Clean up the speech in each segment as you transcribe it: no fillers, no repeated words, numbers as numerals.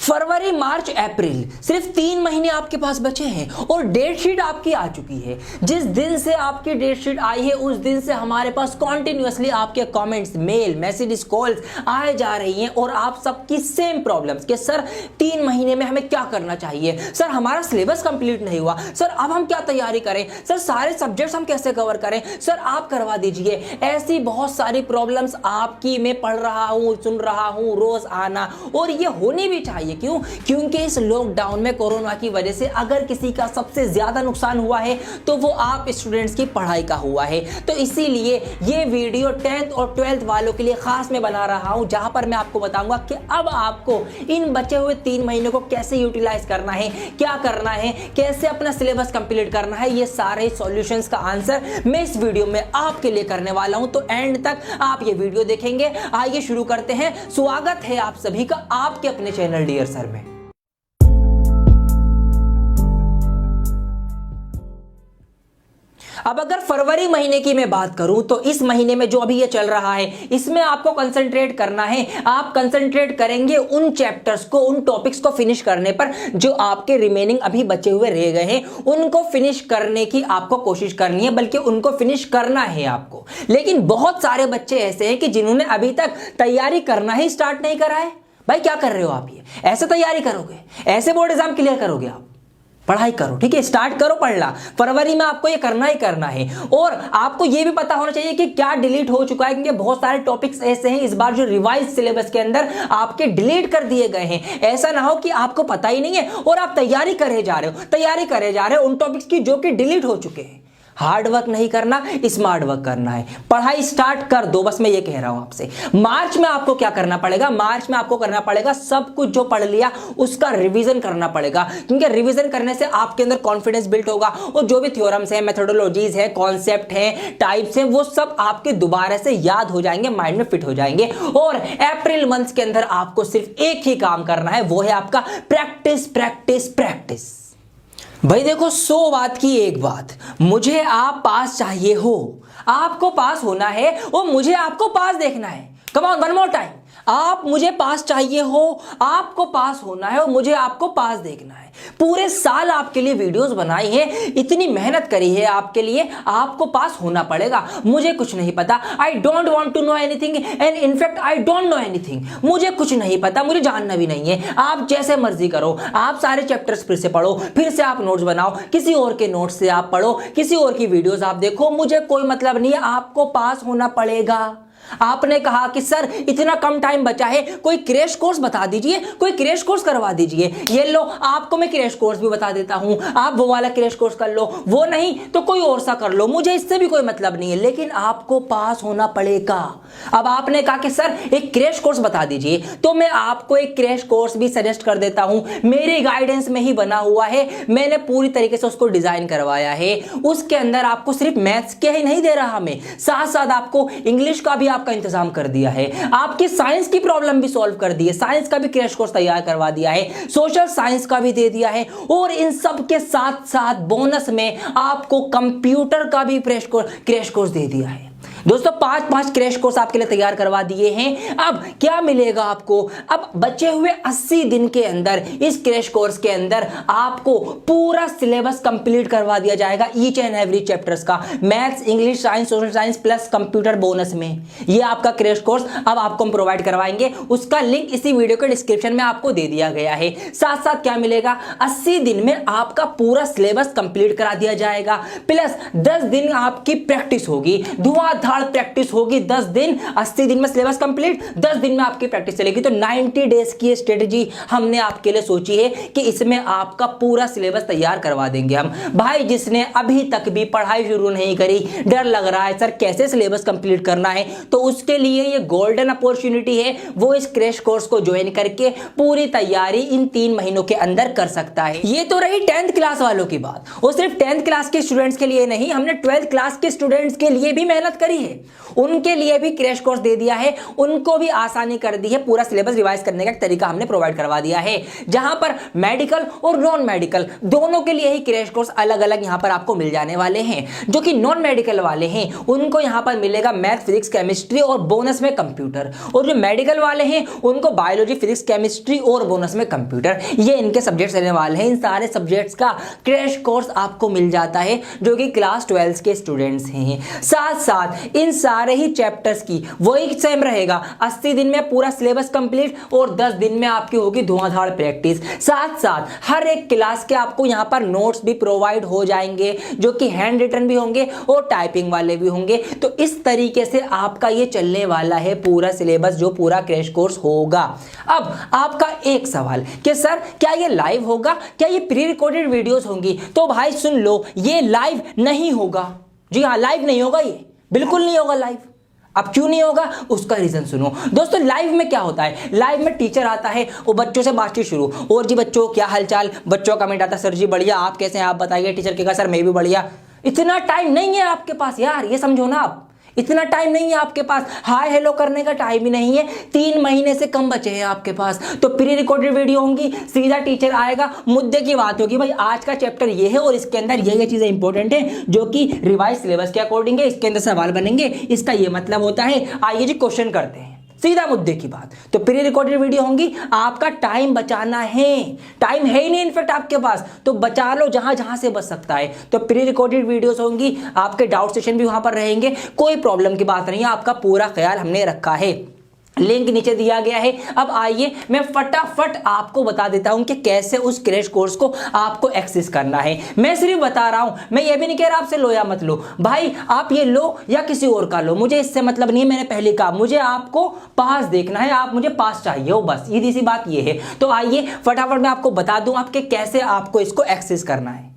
फरवरी मार्च अप्रैल सिर्फ 3 महीने आपके पास बचे हैं और डेट शीट आपकी आ चुकी है। जिस दिन से आपकी डेट शीट आई है उस दिन से हमारे पास कॉन्टिन्यूअसली आपके कमेंट्स, मेल, मैसेजेस, कॉल्स आए जा रही हैं और आप सबकी सेम प्रॉब्लम्स कि सर 3 महीने में हमें क्या करना चाहिए, सर हमारा सिलेबस कंप्लीट नहीं हुआ, सर अब हम क्या तैयारी करें, सर सारे सब्जेक्ट्स हम कैसे कवर करें, सर आप करवा दीजिए। ऐसी बहुत सारी प्रॉब्लम्स आपकी मैं पढ़ रहा हूं, सुन रहा हूं रोज आना, और ये होनी भी चाहिए। क्यों? क्योंकि इस लॉकडाउन में कोरोना की वजह से अगर किसी का सबसे ज्यादा नुकसान हुआ है तो वो आप स्टूडेंट्स की पढ़ाई का हुआ है। तो इसीलिए ये वीडियो 10th और 12th वालों के लिए खास मैं बना रहा हूं, जहां पर मैं आपको बताऊंगा कि अब आपको इन बचे हुए 3 महीनों को कैसे यूटिलाइज करना है, क्या करना है, कैसे अपना सिलेबस कंप्लीट करना है। ये सारे सॉल्यूशंस का आंसर मैं इस वीडियो में आपके लिए करने वाला हूं, तो एंड तक आप ये वीडियो देखेंगे। आइए शुरू करते हैं। स्वागत है आप सभी का आपके अपने चैनल डियर सर में। अब अगर फरवरी महीने की मैं बात करूं तो इस महीने में जो अभी ये चल रहा है इसमें आपको कंसंट्रेट करना है। आप कंसंट्रेट करेंगे उन चैप्टर्स को, उन टॉपिक्स को फिनिश करने पर जो आपके रिमेनिंग अभी बचे हुए रह गए हैं, उनको फिनिश करने की आपको कोशिश करनी है, बल्कि उनको फिनिश करना है आपको। लेकिन बहुत सारे बच्चे ऐसे हैं कि जिन्होंने अभी तक तैयारी करना ही स्टार्ट नहीं करा है। भाई क्या कर रहे हो आप? ये ऐसे तैयारी करोगे, ऐसे बोर्ड एग्जाम क्लियर करोगे आप? पढ़ाई करो, ठीक है, स्टार्ट करो पढ़ना। फरवरी में आपको ये करना ही करना है। और आपको ये भी पता होना चाहिए कि क्या डिलीट हो चुका है, क्योंकि बहुत सारे टॉपिक्स ऐसे हैं इस बार जो रिवाइज सिलेबस के अंदर आपके डिलीट कर दिए गए हैं। ऐसा ना हो कि आपको पता ही नहीं है और आप तैयारी करे जा रहे हो उन टॉपिक्स की जो कि डिलीट हो चुके हैं। हार्ड वर्क नहीं करना, स्मार्ट वर्क करना है। पढ़ाई स्टार्ट कर दो, बस मैं ये कह रहा हूं आपसे। मार्च में आपको क्या करना पड़ेगा? मार्च में आपको करना पड़ेगा सब कुछ जो पढ़ लिया उसका रिवीजन करना पड़ेगा, क्योंकि रिवीजन करने से आपके अंदर कॉन्फिडेंस बिल्ड होगा और जो भी थ्योरम्स हैं, मेथोडोलॉजीज है, कॉन्सेप्ट है, टाइप्स हैं, वो सब आपके दोबारा से याद हो जाएंगे, माइंड में फिट हो जाएंगे। और अप्रैल मंथ के अंदर आपको सिर्फ एक ही काम करना है, वो है आपका प्रैक्टिस प्रैक्टिस प्रैक्टिस। भाई देखो, 100 बात की एक बात, मुझे आप पास चाहिए हो, आपको पास होना है और मुझे आपको पास देखना है। Come on, one more time. आप मुझे पास चाहिए हो, आपको पास होना है और मुझे आपको पास देखना है। पूरे साल आपके लिए वीडियोस बनाई है, इतनी मेहनत करी है आपके लिए, आपको पास होना पड़ेगा। मुझे कुछ नहीं पता, I don't want to know anything and in fact I don't know anything. मुझे कुछ नहीं पता, मुझे जानना भी नहीं है। आप जैसे मर्जी करो, आप सारे चैप्टर्स फिर से पढ़ो, फिर से आप नोट्स बनाओ, किसी और के नोट्स से आप पढ़ो, किसी और की वीडियोस आप देखो, मुझे कोई मतलब नहीं है, आपको पास होना पड़ेगा। आपने कहा कि सर इतना कम टाइम बचा है, कोई क्रैश कोर्स बता दीजिए, कोई क्रैश कोर्स करवा दीजिए। ये लो, आपको मैं क्रैश कोर्स भी बता देता हूं, आप वो वाला क्रैश कोर्स कर लो, वो नहीं तो कोई और सा कर लो, मुझे इससे भी कोई मतलब नहीं है, लेकिन आपको पास होना पड़ेगा। अब आपने कहा कि सर एक क्रैश कोर्स बता दीजिए, तो मैं आपको एक क्रैश कोर्स भी सजेस्ट कर देता हूं। मेरी गाइडेंस में ही बना हुआ है, मैंने पूरी तरीके से उसको डिजाइन करवाया है। उसके अंदर आपको सिर्फ मैथ्स के ही नहीं दे रहा मैं, साथ साथ आपको इंग्लिश का भी आपका इंतजाम कर दिया है, आपकी साइंस की प्रॉब्लम भी सॉल्व कर दी है, साइंस का भी क्रैश कोर्स तैयार करवा दिया है, सोशल साइंस का भी दे दिया है, और इन सब के साथ साथ बोनस में आपको कंप्यूटर का भी क्रैश कोर्स दे दिया है। दोस्तों 5 क्रैश कोर्स आपके लिए तैयार करवा दिए हैं। अब क्या मिलेगा आपको? अब बचे हुए 80 दिन के अंदर इस क्रैश कोर्स के अंदर आपको पूरा सिलेबस कंप्लीट करवा दिया जाएगा, ईच एंड एवरी चैप्टर्स का, maths, English, science, social science plus computer bonus में। ये आपका क्रैश कोर्स अब आपको हम प्रोवाइड करवाएंगे, उसका लिंक इसी वीडियो के डिस्क्रिप्शन में आपको दे दिया गया है। साथ साथ क्या मिलेगा? 80 दिन में आपका पूरा सिलेबस कंप्लीट करा दिया जाएगा, प्लस 10 दिन आपकी प्रैक्टिस होगी, धुआंधार प्रैक्टिस होगी। 10 दिन, 80 दिन में सिलेबस कंप्लीट, 10 दिन में आपकी प्रैक्टिस चलेगी। तो 90 डेज की स्ट्रेटजी हमने आपके लिए सोची है कि इसमें आपका पूरा सिलेबस तैयार करवा देंगे हम। भाई जिसने अभी तक भी पढ़ाई शुरू नहीं करी, डर लग रहा है सर कैसे सिलेबस कंप्लीट करना है, तो उसके लिए ये गोल्डन अपॉर्चुनिटी है, वो इस क्रैश कोर्स को ज्वाइन करके पूरी तैयारी इन 3 महीनों के अंदर कर सकता है। ये तो रही 10th क्लास वालों की बात, और सिर्फ 10th क्लास के स्टूडेंट्स के लिए नहीं, हमने 12th क्लास के स्टूडेंट्स के लिए भी मेहनत करी है। है, उनके लिए भी क्रैश कोर्स दे दिया है, उनको भी आसानी कर दी है, पूरा सिलेबस रिवाइज करने का तरीका हमने प्रोवाइड करवा दिया है, जहां पर मेडिकल और नॉन मेडिकल दोनों के लिए ही क्रैश कोर्स अलग अलग यहां पर आपको मिल जाने वाले हैं। जो कि नॉन मेडिकल वाले हैं उनको यहां पर मिलेगा मैथ, फिजिक्स, केमिस्ट्री और बोनस में कंप्यूटर, और जो मेडिकल वाले हैं उनको बायोलॉजी, फिजिक्स, केमिस्ट्री और बोनस में कंप्यूटर, ये इनके सब्जेक्ट्स रहने वाले हैं। इन सारे सब्जेक्ट्स का क्रैश कोर्स आपको मिल जाता है जो कि क्लास 12 के स्टूडेंट्स हैं। साथ साथ इन सारे ही चैप्टर्स की वही सेम रहेगा, 80 दिन में पूरा सिलेबस कंप्लीट और 10 दिन में आपकी होगी धुआंधार प्रैक्टिस। साथ साथ हर एक क्लास के आपको यहां पर नोट्स भी प्रोवाइड हो जाएंगे जो कि हैंड रिटन भी होंगे और टाइपिंग वाले भी होंगे। तो इस तरीके से आपका ये चलने वाला है पूरा सिलेबस, जो पूरा क्रैश कोर्स होगा। अब आपका एक सवाल कि सर क्या ये लाइव होगा, क्या ये प्री रिकॉर्डेड वीडियोस होंगी? तो भाई सुन लो, ये लाइव नहीं होगा। जी हाँ, लाइव नहीं होगा, ये बिल्कुल नहीं होगा लाइव। अब क्यों नहीं होगा उसका रीजन सुनो दोस्तों। लाइव में क्या होता है, लाइव में टीचर आता है, वो बच्चों से बातचीत शुरू, और जी बच्चों क्या हालचाल, बच्चों का कमेंट आता, सर जी बढ़िया, आप कैसे हैं, आप बताइए। टीचर कहेगा सर मैं भी बढ़िया। इतना टाइम नहीं है आपके पास यार, ये समझो ना, आप इतना टाइम नहीं है आपके पास, हाय हेलो करने का टाइम ही नहीं है, 3 महीने से कम बचे हैं आपके पास। तो प्री रिकॉर्डेड वीडियो होंगी, सीधा टीचर आएगा, मुद्दे की बात होगी, भाई आज का चैप्टर ये है और इसके अंदर ये चीजें इंपॉर्टेंट है जो कि रिवाइज सिलेबस के अकॉर्डिंग है, इसके अंदर सवाल बनेंगे, इसका ये मतलब होता है, आइए जी क्वेश्चन करते हैं, सीधा मुद्दे की बात। तो प्री रिकॉर्डेड वीडियो होंगी, आपका टाइम बचाना है, टाइम है ही नहीं इनफेक्ट आपके पास, तो बचा लो जहां जहां से बच सकता है। तो प्री रिकॉर्डेड वीडियोस होंगी, आपके डाउट सेशन भी वहां पर रहेंगे, कोई प्रॉब्लम की बात नहीं है, आपका पूरा ख्याल हमने रखा है। लिंक नीचे दिया गया है। अब आइए मैं फटाफट आपको बता देता हूं कि कैसे उस क्रैश कोर्स को आपको एक्सेस करना है। मैं सिर्फ बता रहा हूं, मैं ये भी नहीं कह रहा आपसे लो या मत लो, भाई आप ये लो या किसी और का लो, मुझे इससे मतलब नहीं है। मैंने पहले कहा मुझे आपको पास देखना है, आप मुझे पास चाहिए हो, बस सीधी सी बात ये है। तो आइए फटाफट मैं आपको बता दूं आपके कैसे आपको इसको एक्सेस करना है।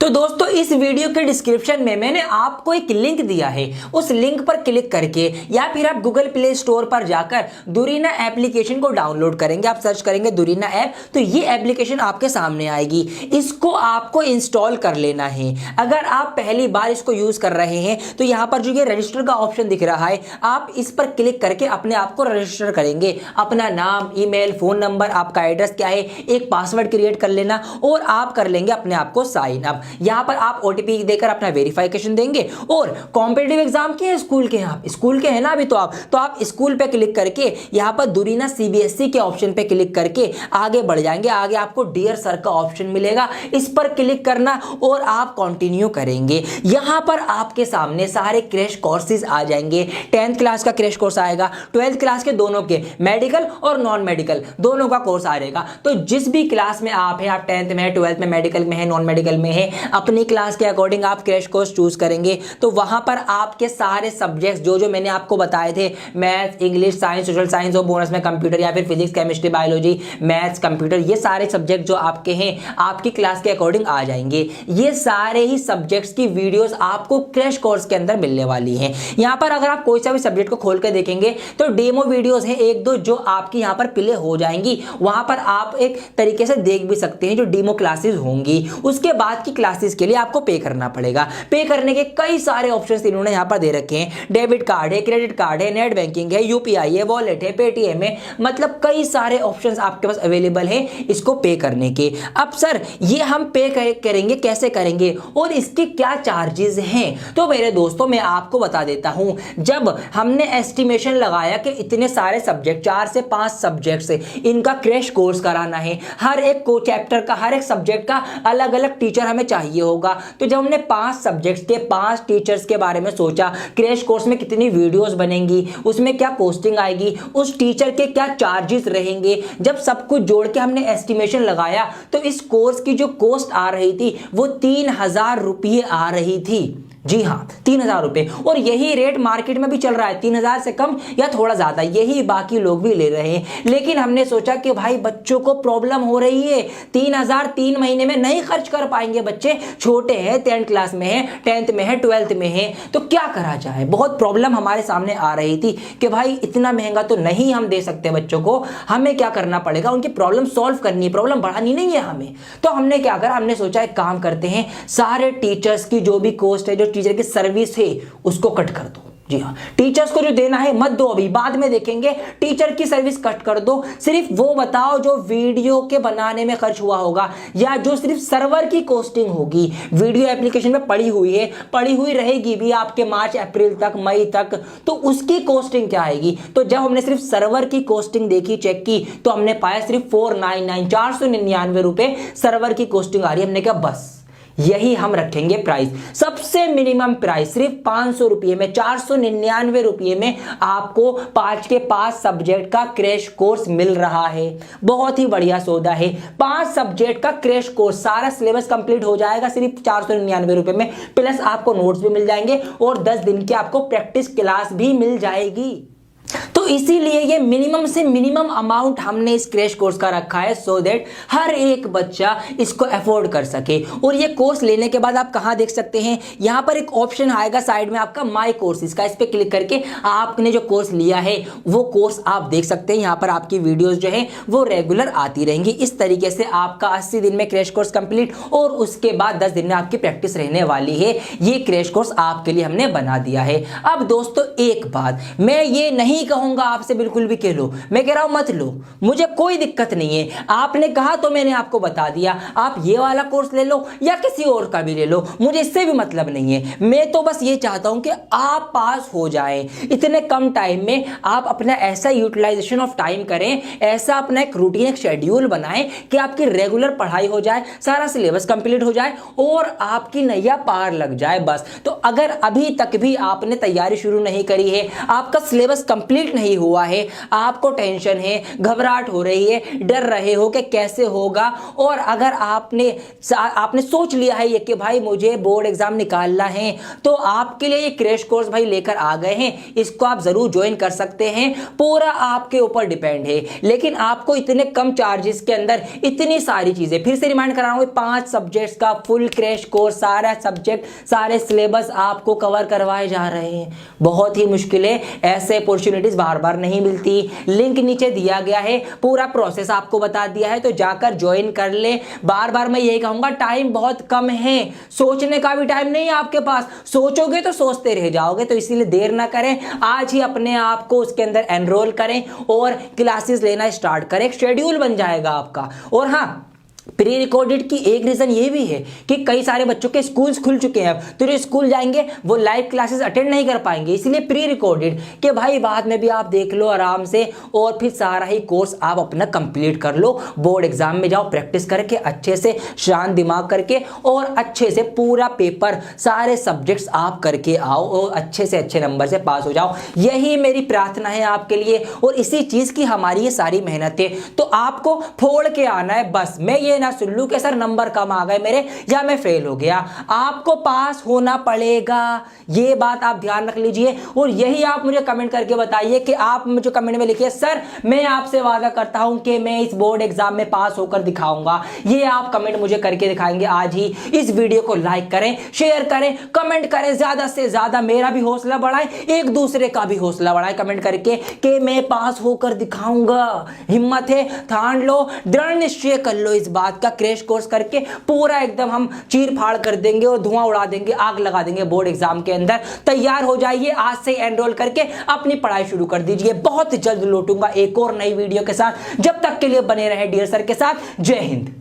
तो दोस्तों इस वीडियो के डिस्क्रिप्शन में मैंने आपको एक लिंक दिया है, उस लिंक पर क्लिक करके या फिर आप गूगल प्ले स्टोर पर जाकर दुरीना एप्लीकेशन को डाउनलोड करेंगे। आप सर्च करेंगे दुरीना ऐप, तो ये एप्लीकेशन आपके सामने आएगी, इसको आपको इंस्टॉल कर लेना है। अगर आप पहली बार इसको यूज कर रहे हैं तो यहाँ पर जो ये रजिस्टर का ऑप्शन दिख रहा है, आप इस पर क्लिक करके अपने आप को रजिस्टर करेंगे। अपना नाम, ईमेल, फोन नंबर, आपका एड्रेस क्या है, एक पासवर्ड क्रिएट कर लेना और आप कर लेंगे अपने आप को साइन अप। यहां पर आप ओटीपी देकर अपना वेरिफिकेशन देंगे। और कॉम्पिटिटिव एग्जाम के हैं, स्कूल के हैं, आप स्कूल के हैं ना अभी, तो आप स्कूल पे क्लिक करके यहां पर दुरीना सीबीएसई के ऑप्शन पे क्लिक करके आगे बढ़ जाएंगे। आगे आपको डियर सर का ऑप्शन मिलेगा, इस पर क्लिक करना और आप कंटिन्यू करेंगे। यहां पर आपके सामने सारे क्रैश कोर्सेज आ जाएंगे। 10th क्लास का क्रैश कोर्स आएगा, 12th क्लास के दोनों के, मेडिकल और नॉन मेडिकल दोनों का कोर्स आएगा। तो जिस भी क्लास में आप हैं, आप 10th में, 12th में, मेडिकल में है, नॉन मेडिकल में है, अपनी क्लास के अकॉर्डिंग आप क्रैश कोर्स चूज करेंगे। तो वहां पर आपके सारे सब्जेक्ट्स जो मैंने आपको बताए थे, math, English, science, social science और बोनस में कंप्यूटर, या फिर physics, chemistry, biology, maths, computer, ये सारे सब्जेक्ट जो आपके हैं आपकी क्लास के अकॉर्डिंग आ जाएंगे। ये सारे ही सब्जेक्ट्स की वीडियोस आपको क्रैश कोर्स के अंदर मिलने वाली हैं। यहां पर अगर आप कोई सा भी सब्जेक्ट को खोल के देखेंगे तो डेमो वीडियोस हैं 1-2 जो आपकी यहां पर प्ले हो जाएंगी। वहां पर आप एक तरीके से देख भी सकते हैं जो डेमो क्लासेस होंगी। उसके बाद की क्लासेस के लिए आपको पे करना पड़ेगा। पे करने के कई सारे ऑप्शंस इन्होंने यहां पर दे रखे हैं। डेबिट कार्ड है, क्रेडिट कार्ड है, नेट बैंकिंग है, यूपीआई है, वॉलेट है, पेटीएम है, मतलब कई सारे ऑप्शंस आपके पास अवेलेबल हैं इसको पे करने के। अब सर ये हम पे करेंगे कैसे करेंगे और इसके क्या चार्जेस हैं? तो मेरे दोस्तों मैं आपको बता देता हूं। जब हमने एस्टिमेशन लगाया कि इतने सारे सब्जेक्ट, 4 से 5 सब्जेक्ट से इनका क्रैश कोर्स कराना है, हर एक को चैप्टर का, हर एक सब्जेक्ट का अलग अलग टीचर हमें चाहिए होगा। तो जब हमने 5 सब्जेक्ट्स के 5 टीचर्स के बारे में सोचा, क्रैश कोर्स में कितनी वीडियोस बनेंगी, उसमें क्या कॉस्टिंग आएगी, उस टीचर के क्या चार्जेस रहेंगे, जब सब कुछ जोड़ के हमने एस्टिमेशन लगाया तो इस कोर्स की जो कॉस्ट आ रही थी वो 3000 रुपये आ रही थी। जी हाँ, 3000 रुपये। और यही रेट मार्केट में भी चल रहा है, 3000 से कम या थोड़ा ज्यादा, यही बाकी लोग भी ले रहे हैं। लेकिन हमने सोचा कि भाई बच्चों को प्रॉब्लम हो रही है, 3000 3 महीने में नहीं खर्च कर पाएंगे, बच्चे छोटे हैं, 10th क्लास में है, 10th में है, 12th में है, तो क्या करा जाए। बहुत प्रॉब्लम हमारे सामने आ रही थी कि भाई इतना महंगा तो नहीं हम दे सकते बच्चों को, हमें क्या करना पड़ेगा, उनकी प्रॉब्लम सॉल्व करनी है, प्रॉब्लम बढ़ानी नहीं है हमें। तो हमने क्या करा, हमने सोचा एक काम करते हैं, सारे टीचर्स की जो भी कॉस्ट है, जो टीचर की सर्विस है, उसको कट कर दो। जी हाँ, टीचर्स को जो देना है मत दो, अभी बाद में देखेंगे। टीचर की सर्विस कट कर दो, सिर्फ वो बताओ जो वीडियो के बनाने में खर्च हुआ होगा या जो सिर्फ सर्वर की कॉस्टिंग होगी। वीडियो एप्लीकेशन में पड़ी हुई है, पड़ी हुई रहेगी भी आपके मार्च अप्रैल तक, मई तक, तो उसकी कॉस्टिंग क्या आएगी। तो जब हमने सिर्फ सर्वर की कॉस्टिंग देखी, चेक की, तो हमने पाया सिर्फ 499 499 रुपए सर्वर की कॉस्टिंग आ रही है। हमने कहा बस यही हम रखेंगे प्राइस, सबसे मिनिमम प्राइस सिर्फ 500 रुपये में, 499 रुपये में आपको 5 के 5 सब्जेक्ट का क्रैश कोर्स मिल रहा है। बहुत ही बढ़िया सौदा है। 5 सब्जेक्ट का क्रैश कोर्स, सारा सिलेबस कंप्लीट हो जाएगा सिर्फ 499 रुपये में, प्लस आपको नोट्स भी मिल जाएंगे और 10 दिन की आपको प्रैक्टिस क्लास भी मिल जाएगी। तो इसीलिए ये मिनिमम से मिनिमम अमाउंट हमने इस क्रैश कोर्स का रखा है, सो दैट हर एक बच्चा इसको अफोर्ड कर सके। और ये कोर्स लेने के बाद आप कहां देख सकते हैं, यहां पर एक ऑप्शन आएगा साइड में आपका माय कोर्सेज का, इस पे क्लिक करके आपने जो कोर्स लिया है वो कोर्स आप देख सकते हैं। यहां पर आपकी वीडियोस जो है वो रेगुलर आती रहेंगी। इस तरीके से आपका 80 दिन में क्रैश कोर्स कंप्लीट और उसके बाद 10 दिन में आपकी प्रैक्टिस रहने वाली है। ये क्रैश कोर्स आपके लिए हमने बना दिया है। अब दोस्तों एक बात, मैं ये नहीं कहूंगा आपसे बिल्कुल भी कह लो, मैं कह रहा हूं मत लो, मुझे कोई दिक्कत नहीं है। आपने कहा तो मैंने आपको बता दिया, आप ये वाला कोर्स ले लो या किसी और का भी ले लो, मुझे इससे भी मतलब नहीं है। मैं तो बस ये चाहता हूं कि आप पास हो जाएं। इतने कम टाइम में आप अपना ऐसा यूटिलाइजेशन ऑफ टाइम करें, ऐसा अपना एक रूटीन, एक शेड्यूल बनाएं कि आपकी रेगुलर पढ़ाई हो जाए, सारा सिलेबस कंप्लीट हो जाए और आपकी नैया पार लग जाए बस। तो अगर अभी तक भी आपने तैयारी शुरू नहीं करी है, आपका सिलेबस कंप्लीट नहीं हुआ है, आपको टेंशन है, घबराहट हो रही है, डर रहे हो कि कैसे होगा, और अगर आपने सोच लिया है ये कि भाई मुझे बोर्ड एग्जाम निकालना है, तो आपके लिए ये क्रैश कोर्स भाई लेकर आ गए हैं। इसको आप जरूर ज्वाइन कर सकते हैं, पूरा आपके ऊपर डिपेंड है। लेकिन आपको इतने कम चार्जेस के अंदर इतनी सारी चीजें, फिर से रिमाइंड करा रहा हूं, 5 सब्जेक्ट्स का फुल क्रैश कोर्स, सारा सब्जेक्ट, सारे सिलेबस आपको कवर करवाए जा रहे हैं। बहुत ही मुश्किल है, ऐसे अपॉर्चुनिटीज बार बार नहीं मिलती। लिंक नीचे दिया गया है, पूरा प्रोसेस आपको बता दिया है, तो जाकर ज्वाइन कर ले। बार बार मैं यही कहूंगा, टाइम बहुत कम है, सोचने का भी टाइम नहीं है आपके पास, सोचोगे तो सोचते रह जाओगे। तो इसीलिए देर ना करें, आज ही अपने आप को उसके अंदर एनरोल करें और क्लासेस लेना स्टार्ट करें, एक शेड्यूल बन जाएगा आपका। और हाँ, प्री रिकॉर्डेड की एक रीजन ये भी है कि कई सारे बच्चों के स्कूल्स खुल चुके हैं, तो जो स्कूल जाएंगे वो लाइव क्लासेस अटेंड नहीं कर पाएंगे, इसलिए प्री रिकॉर्डेड कि भाई बाद में भी आप देख लो आराम से और फिर सारा ही कोर्स आप अपना कंप्लीट कर लो। बोर्ड एग्जाम में जाओ प्रैक्टिस करके अच्छे से, शांत दिमाग करके, और अच्छे से पूरा पेपर सारे सब्जेक्ट्स आप करके आओ और अच्छे से अच्छे नंबर से पास हो जाओ। यही मेरी प्रार्थना है आपके लिए और इसी चीज की हमारी ये सारी मेहनत है। तो आपको फोड़ के आना है बस। मैं ये ना सुन लूं कि सर नंबर कम आ गए मेरे या मैं फेल हो गया, आपको पास होना पड़ेगा, ये बात आप ध्यान रख लीजिए। और यही आप मुझे कमेंट करके बताइए कि आप मुझे कमेंट में लिखिए, सर मैं आपसे वादा करता हूं कि मैं इस बोर्ड एग्जाम में पास होकर दिखाऊंगा। ये आप कमेंट मुझे करके दिखाएंगे आज ही। इस वीडियो को लाइक करें, शेयर करें, कमेंट करें, ज्यादा से ज्यादा मेरा भी हौसला बढ़ाएं, एक दूसरे का भी हौसला बढ़ाएं कमेंट करके कि मैं पास होकर दिखाऊंगा। हिम्मत है, ठान लो, दृढ़ निश्चय कर लो, इस बात का क्रैश कोर्स करके पूरा एकदम हम चीर फाड़ कर देंगे और धुआं उड़ा देंगे, आग लगा देंगे बोर्ड एग्जाम के अंदर। तैयार हो जाइए, आज से एनरोल करके अपनी पढ़ाई शुरू कर दीजिए। बहुत जल्द लौटूंगा एक और नई वीडियो के साथ, जब तक के लिए बने रहे डियर सर के साथ। जय हिंद।